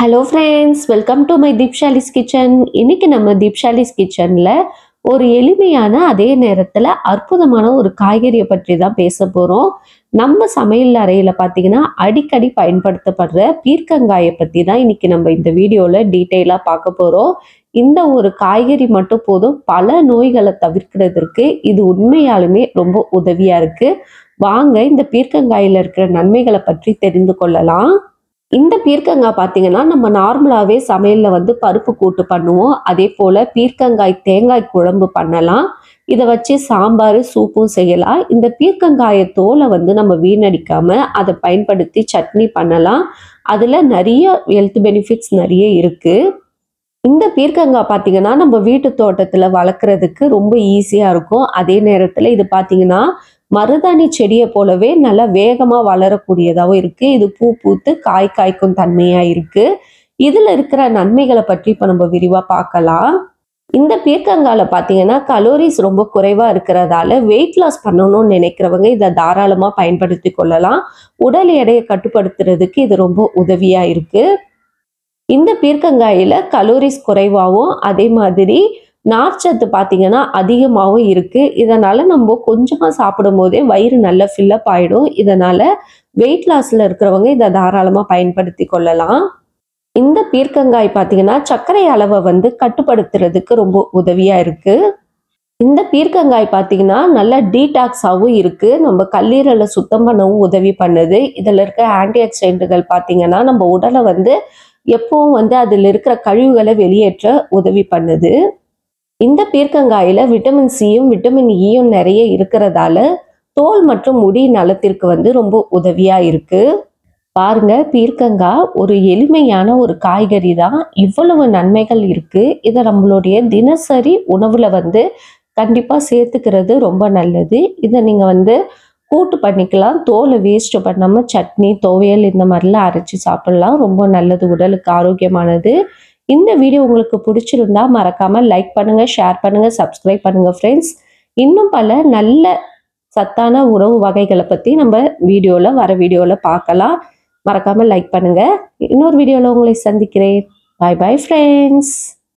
Hello friends, welcome to my Deepshali's kitchen. இன்னைக்கு நம்ம தீப்ஷாலிஸ் கிச்சனில் ஒரு எளிமையான அதே நேரத்தில் அற்புதமான ஒரு காய்கறியை பற்றி தான் பேச போகிறோம். நம்ம சமையல் அறையில் பார்த்தீங்கன்னா அடிக்கடி பயன்படுத்தப்படுற பீர்க்கங்காயை பற்றி தான் இன்னைக்கு நம்ம இந்த வீடியோவில் டீட்டெயிலாக பார்க்க போகிறோம். இந்த ஒரு காய்கறி மட்டும் போதும் பல நோய்களை தவிர்க்கிறதுக்கு இது உண்மையாலுமே ரொம்ப உதவியாக இருக்குது. வாங்க இந்த பீர்க்கங்காயில் இருக்கிற நன்மைகளை பற்றி தெரிந்து கொள்ளலாம். இந்த பீர்க்கங்காய் பார்த்தீங்கன்னா நம்ம நார்மலாகவே சமையலில் பருப்பு கூட்டு பண்ணுவோம். அதே போல் பீர்க்கங்காய் தேங்காய் குழம்பு பண்ணலாம். இதை வச்சு சாம்பார் சூப்பும் செய்யலாம். இந்த பீர்க்கங்காயை தோலை நம்ம வீணடிக்காமல் அதை பயன்படுத்தி சட்னி பண்ணலாம். அதில் நிறைய ஹெல்த் பெனிஃபிட்ஸ் நிறைய இருக்குது. இந்த பீர்க்கங்காய் பார்த்தீங்கன்னா நம்ம வீட்டு தோட்டத்தில் வளர்க்குறதுக்கு ரொம்ப ஈஸியாக இருக்கும். அதே நேரத்தில் இது பார்த்தீங்கன்னா மருதாணி செடியை போலவே நல்லா வேகமாக வளரக்கூடியதாகவும் இருக்குது. இது பூ பூத்து காய் காய்க்கும் தன்மையாக இருக்குது. இதில் இருக்கிற நன்மைகளை பற்றி இப்போ நம்ம விரிவாக பார்க்கலாம். இந்த பீர்க்கங்காயில் பார்த்தீங்கன்னா கலோரிஸ் ரொம்ப குறைவாக இருக்கிறதால வெயிட் லாஸ் பண்ணணும்னு நினைக்கிறவங்க இதை தாராளமாக பயன்படுத்தி கொள்ளலாம். உடல் எடையை கட்டுப்படுத்துறதுக்கு இது ரொம்ப உதவியாக இருக்குது. இந்த பீர்க்கங்காயில் கலோரிஸ் குறைவாகவும் அதே மாதிரி நார்ச்சத்து பார்த்தீங்கன்னா அதிகமாகவும் இருக்குது. இதனால் நம்ம கொஞ்சமாக சாப்பிடும் போதே வயிறு நல்லா ஃபில்லப் ஆகிடும். இதனால் வெயிட் லாஸில் இருக்கிறவங்க இதை தாராளமாக பயன்படுத்தி கொள்ளலாம். இந்த பீர்க்கங்காய் பார்த்தீங்கன்னா சர்க்கரை அளவை கட்டுப்படுத்துறதுக்கு ரொம்ப உதவியாக இருக்குது. இந்த பீர்க்கங்காய் பார்த்தீங்கன்னா நல்லா டீடாக்ஸாகவும் இருக்குது. நம்ம கல்லீரலை சுத்தம் பண்ணவும் உதவி பண்ணுது. இதில் இருக்க ஆன்டி ஆக்சிடென்ட்டுகள் பார்த்தீங்கன்னா நம்ம உடலை எப்பவும் அதில் இருக்கிற கழிவுகளை வெளியேற்ற உதவி பண்ணுது. இந்த பீர்க்கங்காயில் விட்டமின் சியும் விட்டமின் ஈயும் நிறைய இருக்கிறதால தோல் மற்றும் முடி நலத்திற்கு ரொம்ப உதவியாக இருக்குது. பாருங்க, பீர்க்கங்காய் ஒரு எளிமையான ஒரு காய்கறி தான். இவ்வளவு நன்மைகள் இருக்குது. இதை நம்மளுடைய தினசரி உணவில் கண்டிப்பாக சேர்த்துக்கிறது ரொம்ப நல்லது. இதை நீங்கள் கூட்டு பண்ணிக்கலாம். தோலை வேஸ்ட் பண்ணாமல் சட்னி துவையல் இந்த மாதிரிலாம் அரைச்சி சாப்பிடலாம். ரொம்ப நல்லது, உடலுக்கு ஆரோக்கியமானது. இந்த வீடியோ உங்களுக்கு பிடிச்சிருந்தா மறக்காமல் லைக் பண்ணுங்கள், ஷேர் பண்ணுங்கள், சப்ஸ்கிரைப் பண்ணுங்கள் ஃப்ரெண்ட்ஸ். இன்னும் பல நல்ல சத்தான உணவு வகைகளை பற்றி நம்ம வர வீடியோவில் பார்க்கலாம். மறக்காமல் லைக் பண்ணுங்கள். இன்னொரு வீடியோவில் உங்களை சந்திக்கிறேன். பாய் பாய் ஃப்ரெண்ட்ஸ்.